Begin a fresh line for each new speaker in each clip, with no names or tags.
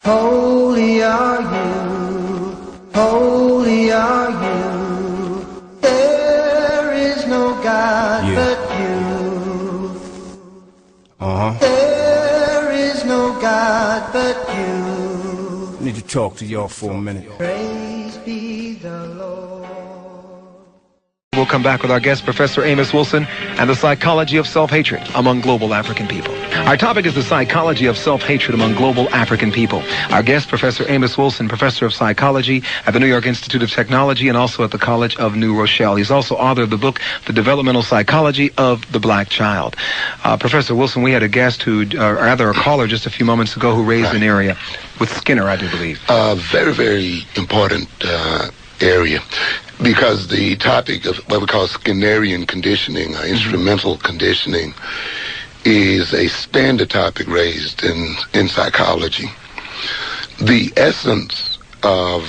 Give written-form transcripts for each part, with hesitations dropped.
Holy are you, holy are you, there is no God but you. There is no God but you.
I need to talk to y'all for a minute.
Praise be the Lord.
We'll come back with our guest, Professor Amos Wilson, and the psychology of self-hatred among global African people. Our topic is the psychology of self-hatred among global African people. Our guest, Professor Amos Wilson, professor of psychology at the New York Institute of Technology and also at the College of New Rochelle. He's also author of the book, The Developmental Psychology of the Black Child. Professor Wilson, we had a guest who, or rather a caller just a few moments ago who raised an area with Skinner, I do believe.
Very, very important area, because the topic of what we call Skinnerian conditioning, instrumental conditioning, is a standard topic raised in psychology. The essence of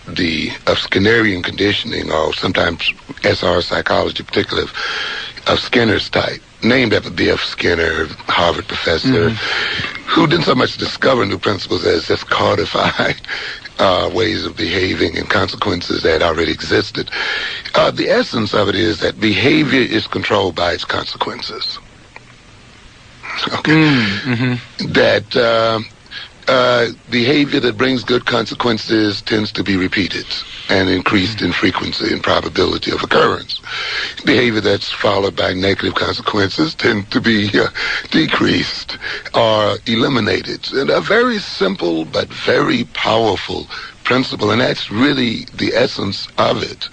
Skinnerian conditioning, or sometimes SR psychology, particularly of Skinner's type, named after B.F. Skinner, Harvard professor, who didn't so much discover new principles as just codify ways of behaving and consequences that already existed. The essence of it is that behavior is controlled by its consequences. Okay. That behavior that brings good consequences tends to be repeated and increased in frequency and probability of occurrence. Behavior that's followed by negative consequences tend to be decreased or eliminated. And a very simple but very powerful principle, and that's really the essence of it.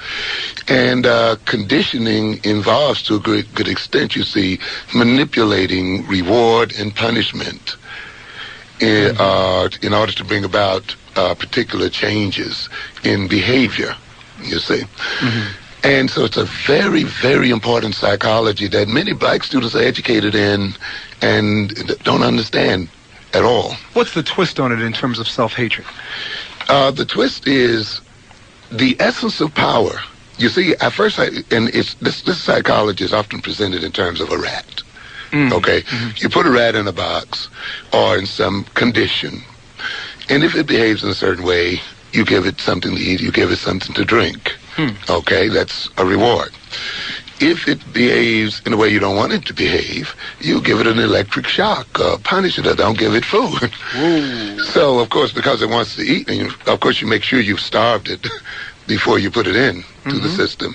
And conditioning involves, to a good extent, you see, manipulating reward and punishment in order to bring about particular changes in behavior, you see. And so it's a very, very important psychology that many black students are educated in and don't understand at all.
What's the twist on it in terms of self-hatred?
The twist is the essence of power. You see, at first, this psychology is often presented in terms of a rat. Okay? You put a rat in a box or in some condition, and if it behaves in a certain way, you give it something to eat, you give it something to drink. Okay? That's a reward. If it behaves in a way you don't want it to behave, you give it an electric shock, punish it, or don't give it food. So, of course, because it wants to eat, and of course you make sure you've starved it before you put it in to the system.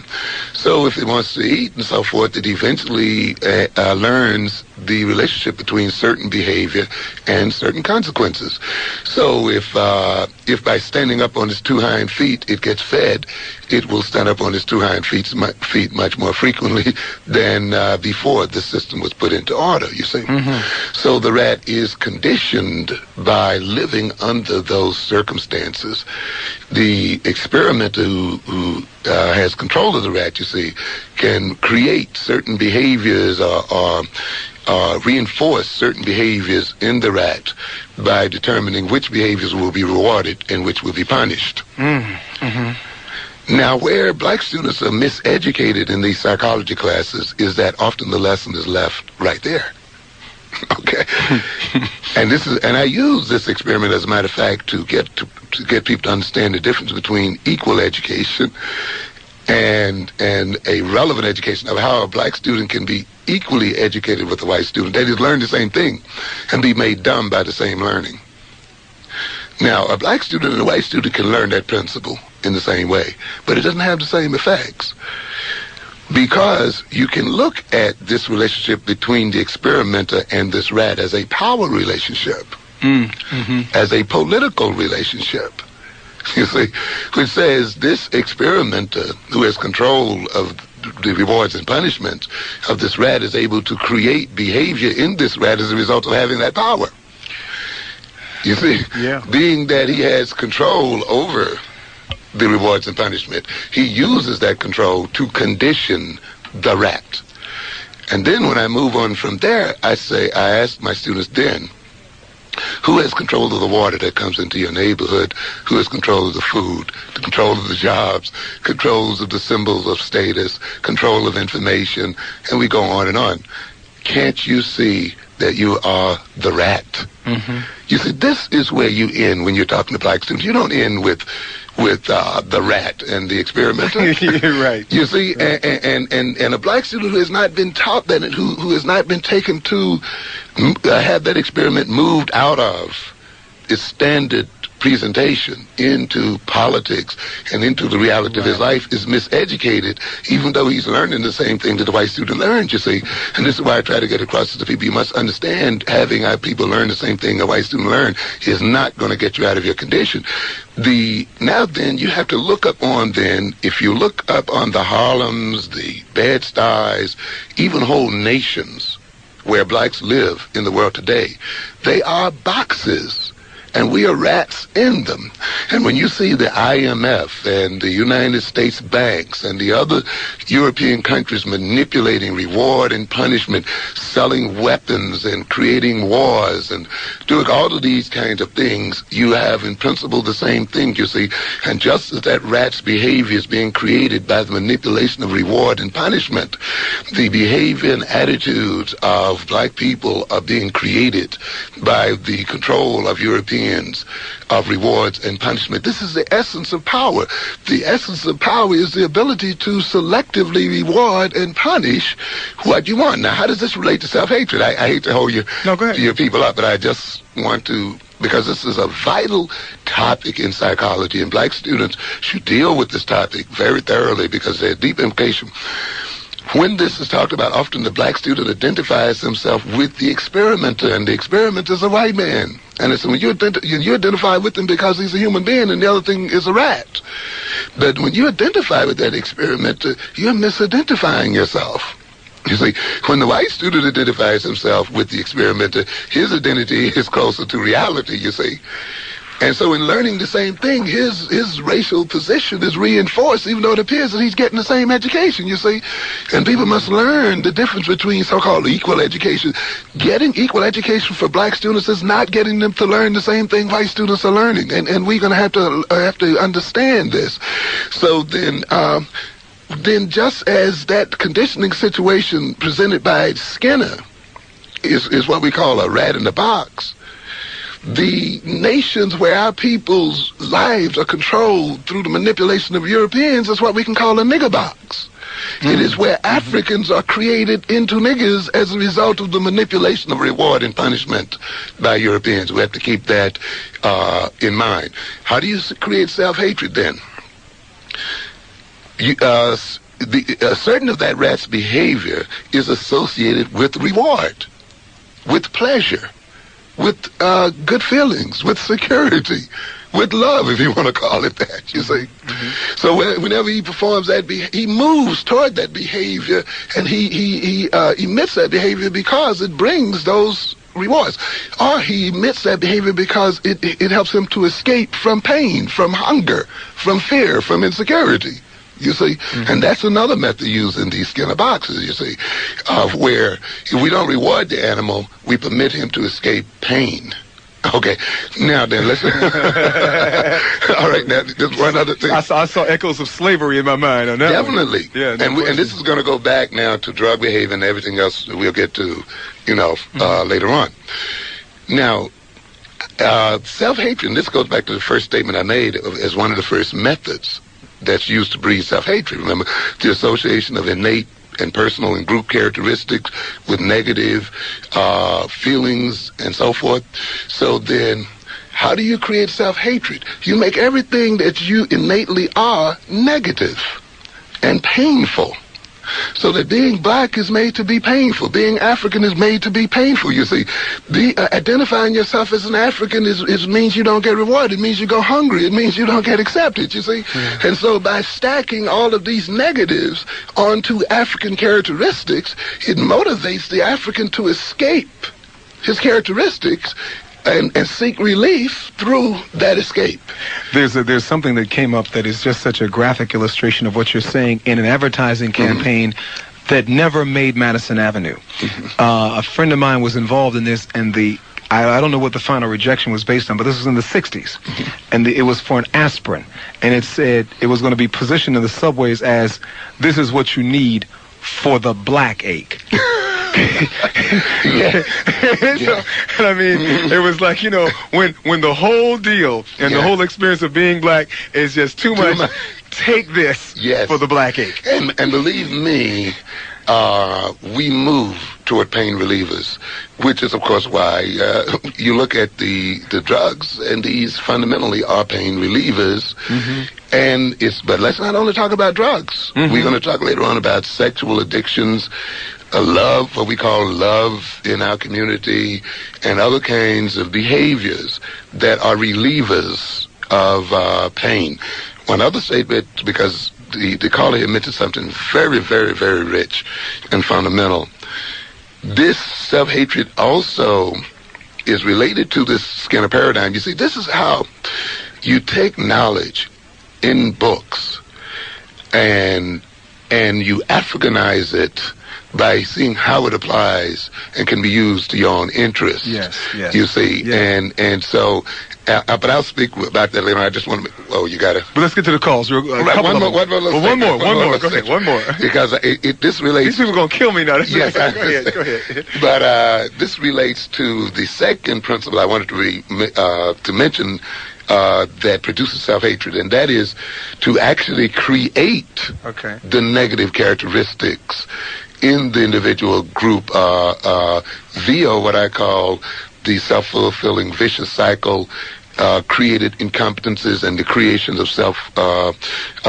So if it wants to eat and so forth, it eventually learns the relationship between certain behavior and certain consequences. So if by standing up on its two hind feet it gets fed, it will stand up on its two hind feet much more frequently than before the system was put into order, you see. So the rat is conditioned by living under those circumstances. The experimenter who has control of the rat, you see, can create certain behaviors or reinforce certain behaviors in the rat by determining which behaviors will be rewarded and which will be punished. Now, where black students are miseducated in these psychology classes is that often the lesson is left right there. Okay, and I use this experiment, as a matter of fact, to get people to understand the difference between equal education and a relevant education, of how a black student can be equally educated with a white student. They just learn the same thing and be made dumb by the same learning. Now, a black student and a white student can learn that principle in the same way, but it doesn't have the same effects. Because you can look at this relationship between the experimenter and this rat as a power relationship, as a political relationship, you see, which says this experimenter who has control of the rewards and punishments of this rat is able to create behavior in this rat as a result of having that power. You see, being that he has control over the rewards and punishment, he uses that control to condition the rat. And then when I move on from there, I ask my students then, who has control of the water that comes into your neighborhood? Who has control of the food, control of the jobs, controls of the symbols of status, control of information, and we go on and on. can't you see that you are the rat? You see, this is where you end when you're talking to black students. You don't end with the rat and the experimenter.
You're right.
You see, and a black student who has not been taught that, who has not been taken to have that experiment moved out of its standard presentation into politics and into the reality of his life, is miseducated, even though he's learning the same thing that the white student learned, you see. And this is why I try to get across to the people. You must understand, having our people learn the same thing a white student learned is not going to get you out of your condition. Now then, you have to look up on then, if you look up on the Harlems, the Bed-Stuys, even whole nations where blacks live in the world today, they are boxes. And we are rats in them. And when you see the IMF and the United States banks and the other European countries manipulating reward and punishment, selling weapons and creating wars and doing all of these kinds of things, you have in principle the same thing, you see. And just as that rat's behavior is being created by the manipulation of reward and punishment, the behavior and attitudes of black people are being created by the control of Europeans of rewards and punishment. This is the essence of power. The essence of power is the ability to selectively reward and punish what you want. Now, how does this relate to self-hatred? I hate to hold your people up, but I just want to, because this is a vital topic in psychology, and black students should deal with this topic very thoroughly because there's deep implication. When this is talked about, often the black student identifies himself with the experimenter, and the experimenter is a white man. And it's when you identify with him because he's a human being, and the other thing is a rat. But when you identify with that experimenter, you're misidentifying yourself. You see, when the white student identifies himself with the experimenter, his identity is closer to reality, you see. And so in learning the same thing, his racial position is reinforced, even though it appears that he's getting the same education, you see. And people must learn the difference between so-called equal education. Getting equal education for black students is not getting them to learn the same thing white students are learning. And we're going to have to understand this. So then just as that conditioning situation presented by Skinner is what we call a rat in the box, the nations where our people's lives are controlled through the manipulation of Europeans is what we can call a nigger box. It is where Africans are created into niggers as a result of the manipulation of reward and punishment by Europeans. We have to keep that in mind. How do you create self-hatred then? Certain of that rat's behavior is associated with reward, with pleasure, with good feelings, with security, with love, if you want to call it that, you see. So whenever he performs that, he moves toward that behavior, and he emits that behavior because it brings those rewards. Or he emits that behavior because it helps him to escape from pain, from hunger, from fear, from insecurity. You see, and that's another method used in these Skinner boxes, you see, where if we don't reward the animal, we permit him to escape pain. Okay, now then, listen. All right, now, just one other thing.
I saw echoes of slavery in my mind on that.
Definitely.
Yeah,
and this is going to go back now to drug behavior and everything else that we'll get to, later on. Now, self-hatred, and this goes back to the first statement I made as one of the first methods that's used to breed self-hatred. Remember, the association of innate and personal and group characteristics with negative feelings and so forth. So then, how do you create self-hatred? You make everything that you innately are negative and painful. So that being black is made to be painful. Being African is made to be painful, you see. Identifying yourself as an African means you don't get rewarded. It means you go hungry. It means you don't get accepted, you see. And so by stacking all of these negatives onto African characteristics, it motivates the African to escape his characteristics and seek relief through that escape.
There's something that came up that is just such a graphic illustration of what you're saying in an advertising campaign that never made Madison Avenue. A friend of mine was involved in this, and I don't know what the final rejection was based on, but this was in the 60s, and it was for an aspirin, and it said it was going to be positioned in the subways as, this is what you need for the black ache.
Yeah.
So, and I mean, it was like, you know, when the whole deal and the whole experience of being black is just too much. Take this for the black ache.
And believe me, we move toward pain relievers, which is, of course, why you look at the drugs, and these fundamentally are pain relievers. And but let's not only talk about drugs. We're going to talk later on about sexual addictions, love, what we call love in our community, and other kinds of behaviors that are relievers of pain. One other statement, because the caller here mentioned something very, very, very rich and fundamental. This self-hatred also is related to this Skinner paradigm. You see, this is how you take knowledge in books and you Africanize it by seeing how it applies and can be used to your own interests.
Yes.
You see, and so, but I'll speak about that later on. I just want to. Oh, you got to.
But let's get to the calls. One more. Go ahead. One more.
Because this relates.
These people are gonna kill me now.
Yes,
go ahead.
But this relates to the second principle I wanted to mention. That produces self-hatred, and that is to actually create the negative characteristics in the individual group via what I call the self-fulfilling vicious cycle, created incompetences and the creation of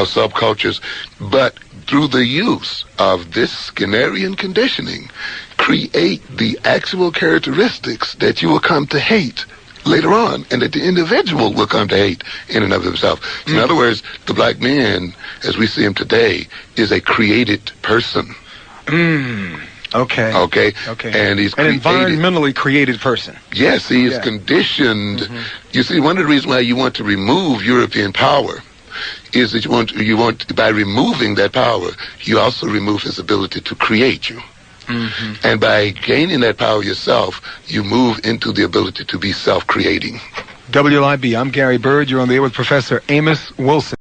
subcultures, but through the use of this Skinnerian conditioning, create the actual characteristics that you will come to hate later on, and that the individual will come to hate in and of himself. So in other words, the black man, as we see him today, is a created person. Okay. And he's
an environmentally created person.
Yes, he is conditioned. You see, one of the reasons why you want to remove European power is that you want by removing that power, you also remove his ability to create you. And by gaining that power yourself, you move into the ability to be self-creating.
WLIB, I'm Gary Bird. You're on the air with Professor Amos Wilson.